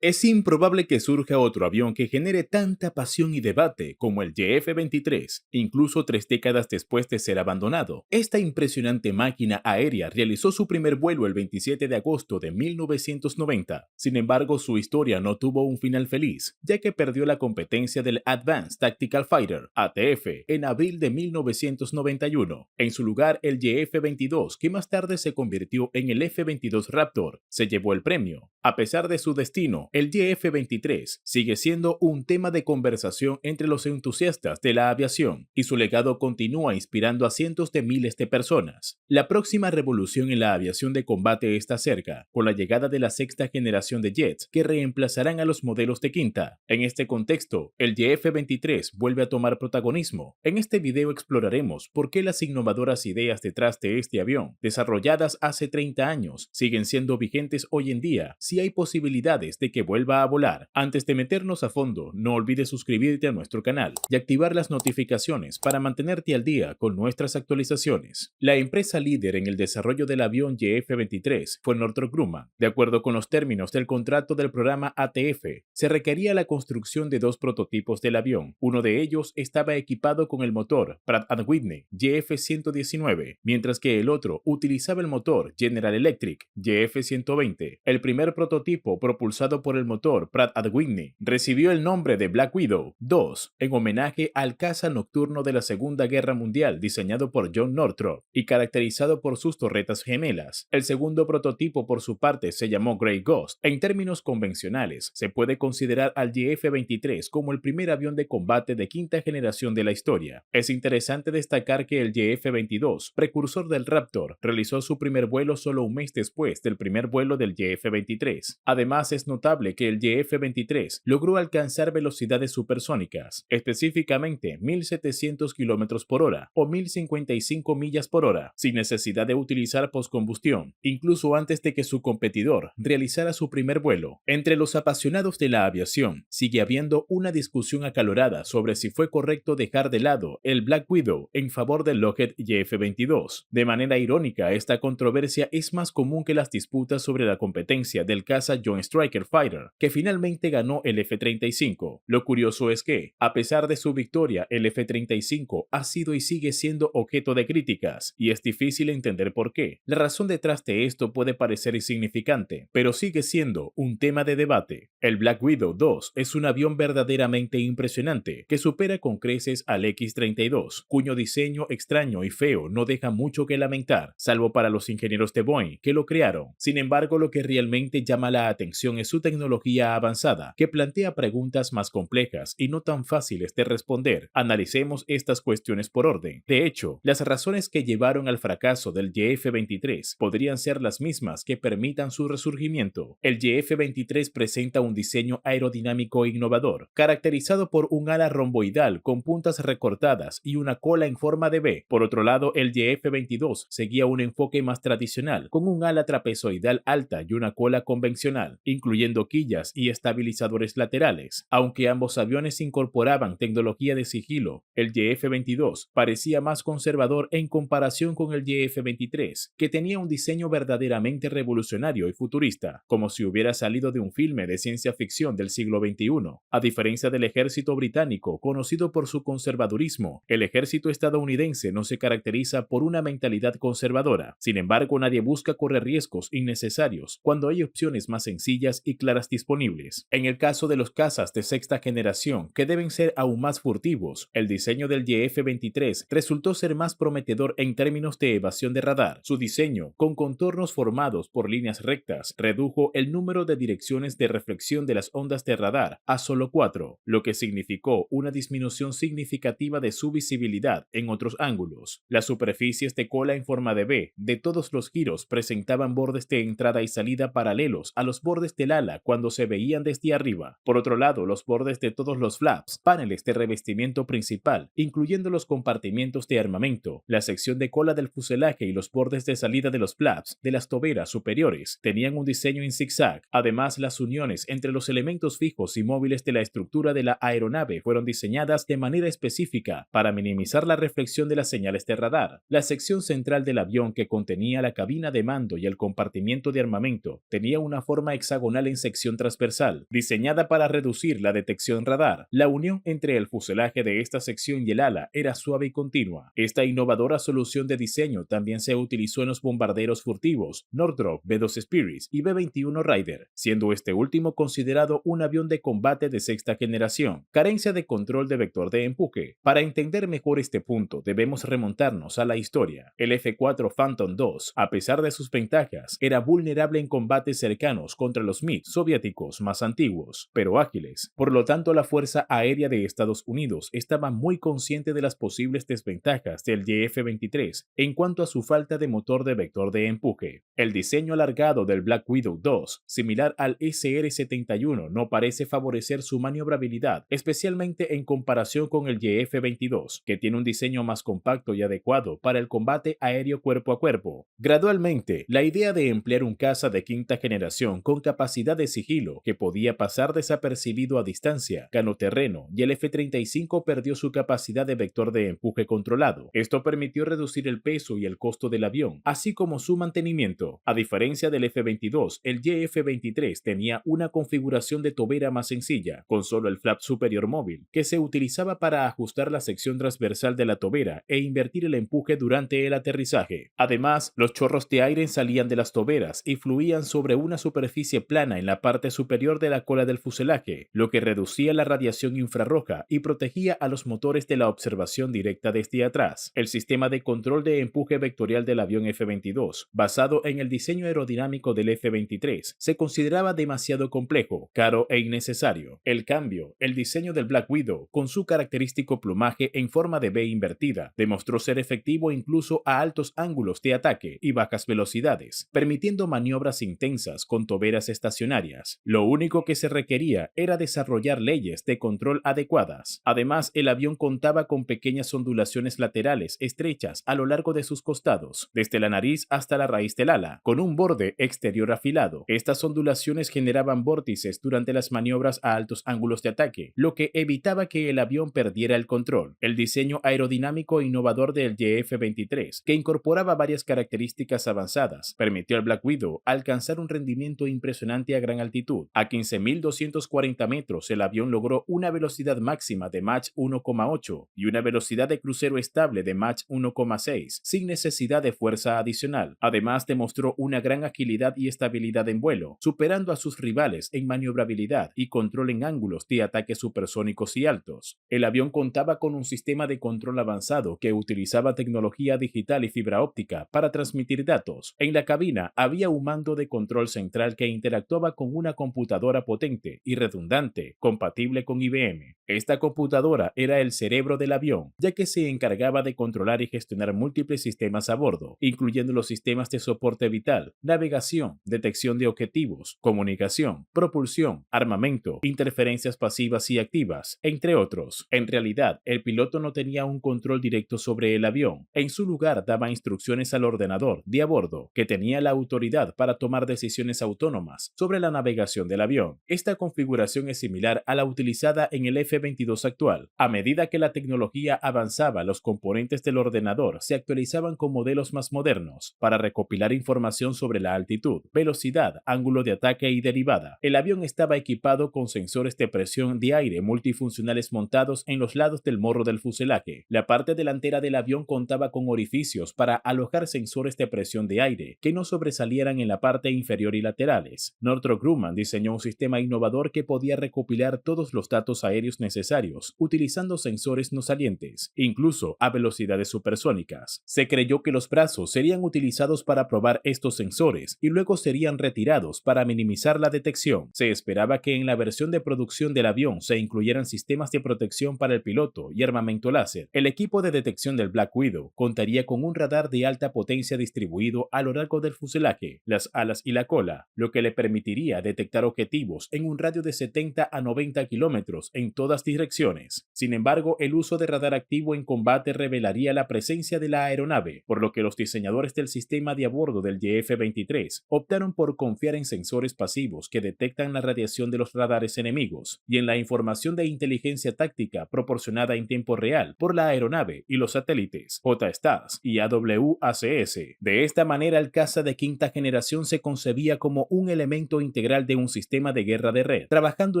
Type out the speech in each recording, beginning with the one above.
Es improbable que surja otro avión que genere tanta pasión y debate como el YF-23, incluso 3 décadas después de ser abandonado. Esta impresionante máquina aérea realizó su primer vuelo el 27 de agosto de 1990. Sin embargo, su historia no tuvo un final feliz, ya que perdió la competencia del Advanced Tactical Fighter, ATF, en abril de 1991. En su lugar, el YF-22, que más tarde se convirtió en el F-22 Raptor, se llevó el premio. A pesar de su destino, el YF-23 sigue siendo un tema de conversación entre los entusiastas de la aviación y su legado continúa inspirando a cientos de miles de personas. La próxima revolución en la aviación de combate está cerca, con la llegada de la sexta generación de jets que reemplazarán a los modelos de quinta. En este contexto, el YF-23 vuelve a tomar protagonismo. En este video exploraremos por qué las innovadoras ideas detrás de este avión, desarrolladas hace 30 años, siguen siendo vigentes hoy en día, si hay posibilidades de que vuelva a volar. Antes de meternos a fondo, no olvides suscribirte a nuestro canal y activar las notificaciones para mantenerte al día con nuestras actualizaciones. La empresa líder en el desarrollo del avión YF-23 fue Northrop Grumman. De acuerdo con los términos del contrato del programa ATF, se requería la construcción de 2 prototipos del avión. Uno de ellos estaba equipado con el motor Pratt & Whitney YF-119, mientras que el otro utilizaba el motor General Electric YF-120. El primer prototipo, propulsado por el motor Pratt & Whitney, recibió el nombre de Black Widow 2 en homenaje al caza nocturno de la Segunda Guerra Mundial diseñado por John Northrop y caracterizado por sus torretas gemelas. El segundo prototipo, por su parte, se llamó Grey Ghost. En términos convencionales, se puede considerar al YF-23 como el primer avión de combate de quinta generación de la historia. Es interesante destacar que el YF-22, precursor del Raptor, realizó su primer vuelo solo un mes después del primer vuelo del YF-23. Además, es notable que el YF-23 logró alcanzar velocidades supersónicas, específicamente 1.700 km por hora o 1.055 millas por hora, sin necesidad de utilizar postcombustión, incluso antes de que su competidor realizara su primer vuelo. Entre los apasionados de la aviación, sigue habiendo una discusión acalorada sobre si fue correcto dejar de lado el Black Widow en favor del Lockheed YF-22. De manera irónica, esta controversia es más común que las disputas sobre la competencia del caza Joint Striker Fighter, que finalmente ganó el F-35. Lo curioso es que, a pesar de su victoria, el F-35 ha sido y sigue siendo objeto de críticas, y es difícil entender por qué. La razón detrás de esto puede parecer insignificante, pero sigue siendo un tema de debate. El Black Widow 2 es un avión verdaderamente impresionante, que supera con creces al X-32, cuyo diseño extraño y feo no deja mucho que lamentar, salvo para los ingenieros de Boeing, que lo crearon. Sin embargo, lo que realmente llama la atención es su tecnología avanzada, que plantea preguntas más complejas y no tan fáciles de responder. Analicemos estas cuestiones por orden. De hecho, las razones que llevaron al fracaso del YF-23 podrían ser las mismas que permitan su resurgimiento. El YF-23 presenta un diseño aerodinámico e innovador, caracterizado por un ala romboidal con puntas recortadas y una cola en forma de V. Por otro lado, el YF-22 seguía un enfoque más tradicional, con un ala trapezoidal alta y una cola convencional, incluyendo quillas y estabilizadores laterales. Aunque ambos aviones incorporaban tecnología de sigilo, el YF-22 parecía más conservador en comparación con el YF-23, que tenía un diseño verdaderamente revolucionario y futurista, como si hubiera salido de un filme de ciencia ficción del siglo XXI. A diferencia del ejército británico, conocido por su conservadurismo, el ejército estadounidense no se caracteriza por una mentalidad conservadora. Sin embargo, nadie busca correr riesgos innecesarios cuando hay opciones más sencillas y claras disponibles. En el caso de los cazas de sexta generación, que deben ser aún más furtivos, el diseño del YF-23 resultó ser más prometedor en términos de evasión de radar. Su diseño, con contornos formados por líneas rectas, redujo el número de direcciones de reflexión de las ondas de radar a solo 4, lo que significó una disminución significativa de su visibilidad en otros ángulos. Las superficies de cola en forma de V de todos los giros presentaban bordes de entrada y salida paralelos a los bordes del ala cuando se veían desde arriba. Por otro lado, los bordes de todos los flaps, paneles de revestimiento principal, incluyendo los compartimientos de armamento, la sección de cola del fuselaje y los bordes de salida de los flaps de las toberas superiores, tenían un diseño en zigzag. Además, las uniones entre los elementos fijos y móviles de la estructura de la aeronave fueron diseñadas de manera específica para minimizar la reflexión de las señales de radar. La sección central del avión, que contenía la cabina de mando y el compartimiento de armamento, tenía una forma hexagonal en sección transversal, diseñada para reducir la detección radar. La unión entre el fuselaje de esta sección y el ala era suave y continua. Esta innovadora solución de diseño también se utilizó en los bombarderos furtivos Northrop B-2 Spirit y B-21 Raider, siendo este último considerado un avión de combate de sexta generación. Carencia de control de vector de empuje. Para entender mejor este punto, debemos remontarnos a la historia. El F-4 Phantom II, a pesar de sus ventajas, era vulnerable en combates cercanos contra los MiG soviéticos más antiguos, pero ágiles. Por lo tanto, la Fuerza Aérea de Estados Unidos estaba muy consciente de las posibles desventajas del YF-23 en cuanto a su falta de motor de vector de empuje. El diseño alargado del Black Widow II, similar al SR-71, no parece favorecer su maniobrabilidad, especialmente en comparación con el YF-22, que tiene un diseño más compacto y adecuado para el combate aéreo cuerpo a cuerpo. Gradualmente, la idea de emplear un caza de quinta generación con capacidad de sigilo que podía pasar desapercibido a distancia ganó terreno y el F-35 perdió su capacidad de vector de empuje controlado. Esto permitió reducir el peso y el costo del avión, así como su mantenimiento. A diferencia del F-22, el YF-23 tenía una configuración de tobera más sencilla, con solo el flap superior móvil, que se utilizaba para ajustar la sección transversal de la tobera e invertir el empuje durante el aterrizaje. Además, los chorros de aire salían de las toberas y fluían sobre una superficie plana en la parte superior de la cola del fuselaje, lo que reducía la radiación infrarroja y protegía a los motores de la observación directa desde atrás. El sistema de control de empuje vectorial del avión F-22, basado en el diseño aerodinámico del F-23, se consideraba demasiado complejo, caro e innecesario. El cambio, el diseño del Black Widow, con su característico plumaje en forma de V invertida, demostró ser efectivo incluso a altos ángulos de ataque y bajas velocidades, permitiendo maniobras intensas con toberas estacionarias. Lo único que se requería era desarrollar leyes de control adecuadas. Además, el avión contaba con pequeñas ondulaciones laterales estrechas a lo largo de sus costados, desde la nariz hasta la raíz del ala, con un borde exterior afilado. Estas ondulaciones generaban vórtices durante las maniobras a altos ángulos de ataque, lo que evitaba que el avión perdiera el control. El diseño aerodinámico innovador del YF-23, que incorporaba varias características avanzadas, permitió al Black Widow alcanzar un rendimiento impresionante a gran altitud. A 15.240 metros, el avión logró una velocidad máxima de Mach 1,8 y una velocidad de crucero estable de Mach 1,6, sin necesidad de fuerza adicional. Además, demostró una gran agilidad y estabilidad en vuelo, superando a sus rivales en maniobrabilidad y control en ángulos de ataque supersónicos y altos. El avión contaba con un sistema de control avanzado que utilizaba tecnología digital y fibra óptica para transmitir datos. En la cabina había un mando de control central que interactuaba con una computadora potente y redundante, compatible con IBM. Esta computadora era el cerebro del avión, ya que se encargaba de controlar y gestionar múltiples sistemas a bordo, incluyendo los sistemas de soporte vital, navegación, detección de objetivos, comunicación, propulsión, armamento, interferencias pasivas y activas, entre otros. En realidad, el piloto no tenía un control directo sobre el avión. En su lugar, daba instrucciones al ordenador de a bordo, que tenía la autoridad para tomar decisiones autónomas sobre la navegación del avión. Esta configuración es similar a la utilizada en el F-22 actual. A medida que la tecnología avanzaba, los componentes del ordenador se actualizaban con modelos más modernos para recopilar información sobre la altitud, velocidad, ángulo de ataque y derivada. El avión estaba equipado con sensores de presión de aire multifuncionales montados en los lados del morro del fuselaje. La parte delantera del avión contaba con orificios para alojar sensores de presión de aire que no sobresalieran en la parte inferior y laterales. Northrop Grumman diseñó un sistema innovador que podía recopilar todos los datos aéreos necesarios utilizando sensores no salientes, incluso a velocidades supersónicas. Se creyó que los brazos serían utilizados para probar estos sensores y luego serían retirados para minimizar la detección. Se esperaba que en la versión de producción del avión se incluyeran sistemas de protección para el piloto y armamento láser. El equipo de detección del Black Widow contaría con un radar de alta potencia distribuido a lo largo del fuselaje, las alas y la cola, lo que le permitiría detectar objetivos en un radio de 70 a 90 kilómetros en toda ambas direcciones. Sin embargo, el uso de radar activo en combate revelaría la presencia de la aeronave, por lo que los diseñadores del sistema de a bordo del YF-23 optaron por confiar en sensores pasivos que detectan la radiación de los radares enemigos y en la información de inteligencia táctica proporcionada en tiempo real por la aeronave y los satélites JSTARS y AWACS. De esta manera, el caza de quinta generación se concebía como un elemento integral de un sistema de guerra de red, trabajando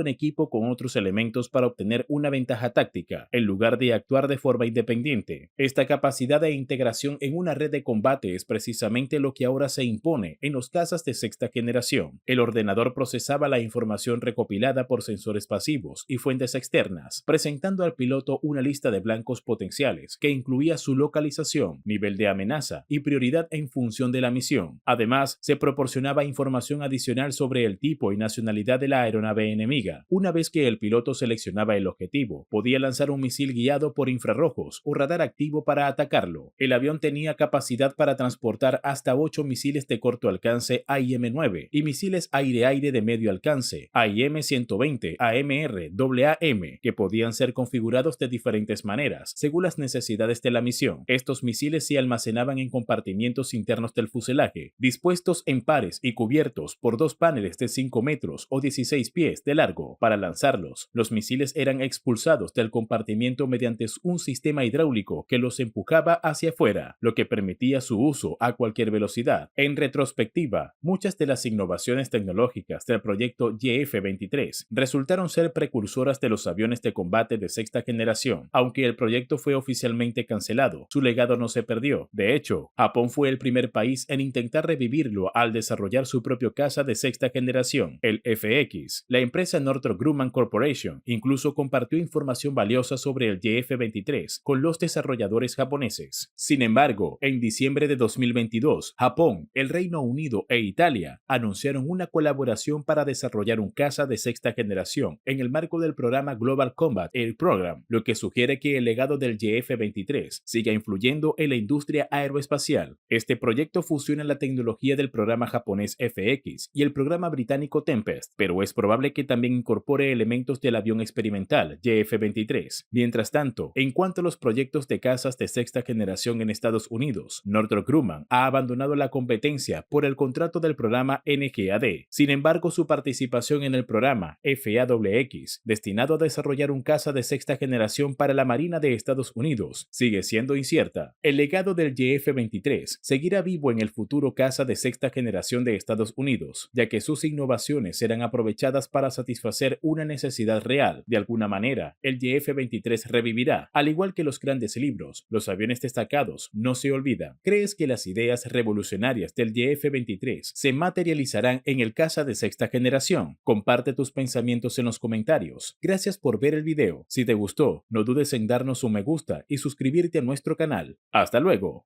en equipo con otros elementos para obtener una ventaja táctica, en lugar de actuar de forma independiente. Esta capacidad de integración en una red de combate es precisamente lo que ahora se impone en los cazas de sexta generación. El ordenador procesaba la información recopilada por sensores pasivos y fuentes externas, presentando al piloto una lista de blancos potenciales que incluía su localización, nivel de amenaza y prioridad en función de la misión. Además, se proporcionaba información adicional sobre el tipo y nacionalidad de la aeronave enemiga. Una vez que el piloto seleccionaba el objetivo, podía lanzar un misil guiado por infrarrojos o radar activo para atacarlo. El avión tenía capacidad para transportar hasta 8 misiles de corto alcance AIM-9 y misiles aire-aire de medio alcance AIM-120 AMR-AAM, que podían ser configurados de diferentes maneras, según las necesidades de la misión. Estos misiles se almacenaban en compartimientos internos del fuselaje, dispuestos en pares y cubiertos por dos paneles de 5 metros o 16 pies de largo. Para lanzarlos, los misiles eran expulsados del compartimiento mediante un sistema hidráulico que los empujaba hacia afuera, lo que permitía su uso a cualquier velocidad. En retrospectiva, muchas de las innovaciones tecnológicas del proyecto YF-23 resultaron ser precursoras de los aviones de combate de sexta generación. Aunque el proyecto fue oficialmente cancelado, su legado no se perdió. De hecho, Japón fue el primer país en intentar revivirlo al desarrollar su propio caza de sexta generación, el FX. La empresa Northrop Grumman Corporation incluso compartió información valiosa sobre el YF-23 con los desarrolladores japoneses. Sin embargo, en diciembre de 2022, Japón, el Reino Unido e Italia anunciaron una colaboración para desarrollar un caza de sexta generación en el marco del programa Global Combat Air Program, lo que sugiere que el legado del YF-23 siga influyendo en la industria aeroespacial. Este proyecto fusiona la tecnología del programa japonés FX y el programa británico Tempest, pero es probable que también incorpore elementos del avión experimental YF-23. Mientras tanto, en cuanto a los proyectos de cazas de sexta generación en Estados Unidos, Northrop Grumman ha abandonado la competencia por el contrato del programa NGAD. Sin embargo, su participación en el programa FAWX, destinado a desarrollar un caza de sexta generación para la Marina de Estados Unidos, sigue siendo incierta. El legado del YF-23 seguirá vivo en el futuro caza de sexta generación de Estados Unidos, ya que sus innovaciones serán aprovechadas para satisfacer una necesidad real. De alguna manera, el YF-23 revivirá. Al igual que los grandes libros, los aviones destacados no se olvidan. ¿Crees que las ideas revolucionarias del YF-23 se materializarán en el caza de sexta generación? Comparte tus pensamientos en los comentarios. Gracias por ver el video. Si te gustó, no dudes en darnos un me gusta y suscribirte a nuestro canal. ¡Hasta luego!